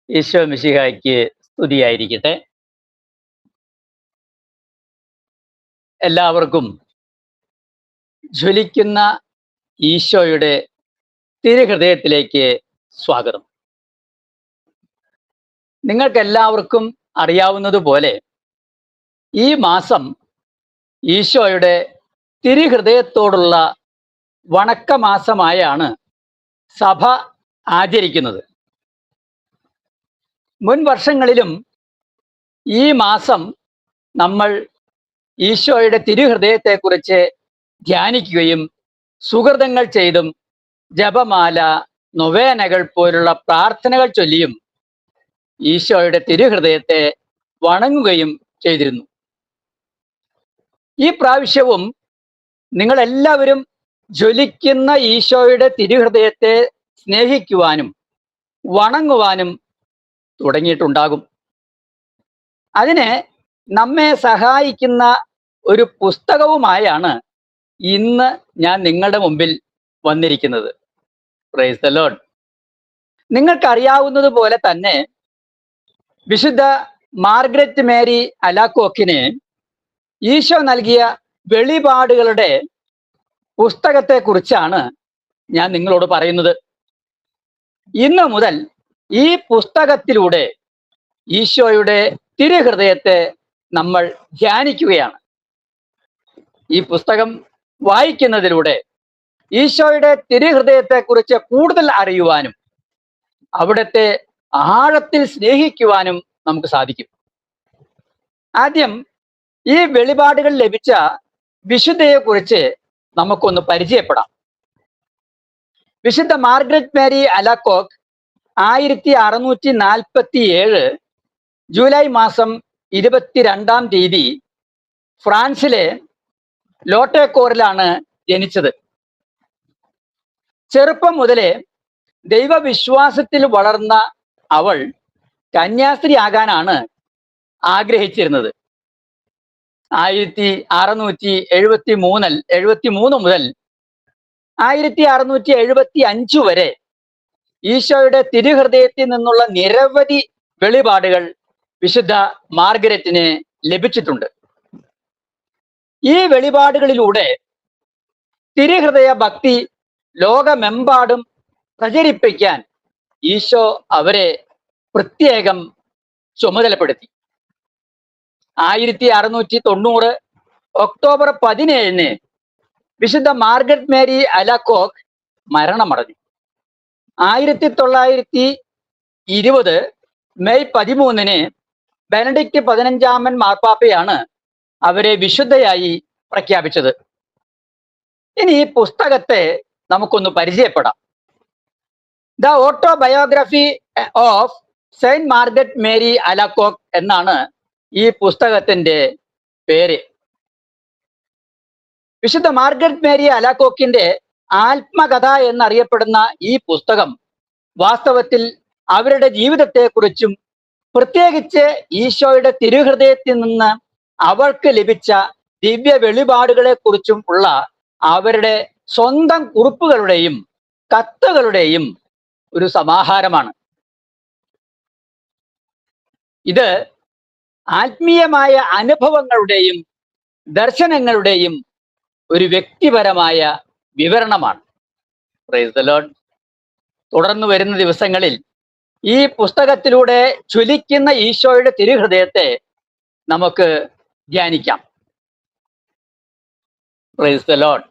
ഈശോ മിശിഹായ്ക്ക് സ്തുതിയായിരിക്കട്ടെ. എല്ലാവർക്കും ജ്വലിക്കുന്ന ഈശോയുടെ തിരുഹൃദയത്തിലേക്ക് സ്വാഗതം. നിങ്ങൾക്കെല്ലാവർക്കും അറിയാവുന്നതുപോലെ ഈ മാസം ഈശോയുടെ തിരുഹൃദയത്തോടുള്ള വണക്കമാസമായാണ് സഭ ആചരിക്കുന്നത്. മുൻ വർഷങ്ങളിലും ഈ മാസം നമ്മൾ ഈശോയുടെ തിരുഹൃദയത്തെക്കുറിച്ച് ധ്യാനിക്കുകയും സുഹൃതങ്ങൾ ചെയ്തും ജപമാല, നൊവേനകൾ പോലുള്ള പ്രാർത്ഥനകൾ ചൊല്ലിയും ഈശോയുടെ തിരുഹൃദയത്തെ വണങ്ങുകയും ചെയ്തിരുന്നു. ഈ പ്രാവശ്യവും നിങ്ങളെല്ലാവരും ജ്വലിക്കുന്ന ഈശോയുടെ തിരുഹൃദയത്തെ സ്നേഹിക്കുവാനും വണങ്ങുവാനും തുടങ്ങിയിട്ടുണ്ടാകും. അതിന് നമ്മെ സഹായിക്കുന്ന ഒരു പുസ്തകവുമായാണ് ഇന്ന് ഞാൻ നിങ്ങളുടെ മുമ്പിൽ വന്നിരിക്കുന്നത്. Price the Lord. നിങ്ങൾക്കറിയാവുന്നതുപോലെ തന്നെ വിശുദ്ധ മാർഗ്രറ്റ് മേരി അലാക്കോക്കിന് ഈശോ നൽകിയ വെളിപാടുകളുടെ പുസ്തകത്തെക്കുറിച്ചാണ് ഞാൻ നിങ്ങളോട് പറയുന്നത്. ഇന്നു മുതൽ ഈ പുസ്തകത്തിലൂടെ ഈശോയുടെ തിരുഹൃദയത്തെ നമ്മൾ ധ്യാനിക്കുകയാണ്. ഈ പുസ്തകം വായിക്കുന്നതിലൂടെ ഈശോയുടെ തിരുഹൃദയത്തെക്കുറിച്ച് കൂടുതൽ അറിയുവാനും അവിടുത്തെ ആഴത്തിൽ സ്നേഹിക്കുവാനും നമുക്ക് സാധിക്കും. ആദ്യം ഈ വെളിപാടുകൾ ലഭിച്ച വിശുദ്ധയെക്കുറിച്ച് നമുക്കൊന്ന് പരിചയപ്പെടാം. വിശുദ്ധ മാർഗ്രറ്റ് മേരി അലാക്കോക്ക് 1647 ജൂലൈ മാസം 22-ാം തീയതി ഫ്രാൻസിലെ ലോട്ടേക്കോറിലാണ് ജനിച്ചത്. ചെറുപ്പം മുതലേ ദൈവവിശ്വാസത്തിൽ വളർന്ന അവൾ കന്യാസ്ത്രീ ആകാനാണ് ആഗ്രഹിച്ചിരുന്നത്. 1673 മുതൽ 1675 വരെ ഈശോയുടെ തിരുഹൃദയത്തിൽ നിന്നുള്ള നിരവധി വെളിപാടുകൾ വിശുദ്ധ മാർഗരറ്റിന് ലഭിച്ചിട്ടുണ്ട്. ഈ വെളിപാടുകളിലൂടെ തിരുഹൃദയ ഭക്തി ലോകമെമ്പാടും പ്രചരിപ്പിക്കാൻ ഈശോ അവരെ പ്രത്യേകം ചുമതലപ്പെടുത്തി. 1690 ഒക്ടോബർ 17 വിശുദ്ധ മാർഗ്രറ്റ് മേരി അലാക്കോക്ക് മരണമടഞ്ഞു. 1920 മെയ് 13 ബെനഡിക്റ്റ് 15 മാർപ്പാപ്പയാണ് അവരെ വിശുദ്ധയായി പ്രഖ്യാപിച്ചത്. ഇനി ഈ പുസ്തകത്തെ നമുക്കൊന്ന് പരിചയപ്പെടാം. The autobiography of saint Margaret Mary Alacoque എന്നാണ് ഈ പുസ്തകത്തിന്റെ പേര്. വിശുദ്ധ മാർഗ്രറ്റ് മേരി അലാക്കോക്കിന്റെ ആത്മകഥ എന്നറിയപ്പെടുന്ന ഈ പുസ്തകം വാസ്തവത്തിൽ അവരുടെ ജീവിതത്തെക്കുറിച്ചും പ്രത്യേകിച്ച് ഈശോയുടെ തിരുഹൃദയത്തിൽ നിന്ന് അവൾക്ക് ലഭിച്ച ദിവ്യ വെളിപാടുകളെ കുറിച്ചും ഉള്ള അവരുടെ സ്വന്തം കുറിപ്പുകളുടെയും കത്തുകളുടെയും ഒരു സമാഹാരമാണ്. ഇത് ആത്മീയമായ അനുഭവങ്ങളുടെയും ദർശനങ്ങളുടെയും ഒരു വ്യക്തിപരമായ വിവരണമാണ്. Price the Lord. തുടർന്നു വരുന്ന ദിവസങ്ങളിൽ ഈ പുസ്തകത്തിലൂടെ ജ്വലിക്കുന്ന ഈശോയുടെ തിരുഹൃദയത്തെ നമുക്ക് ധ്യാനിക്കാം. Praise the Lord.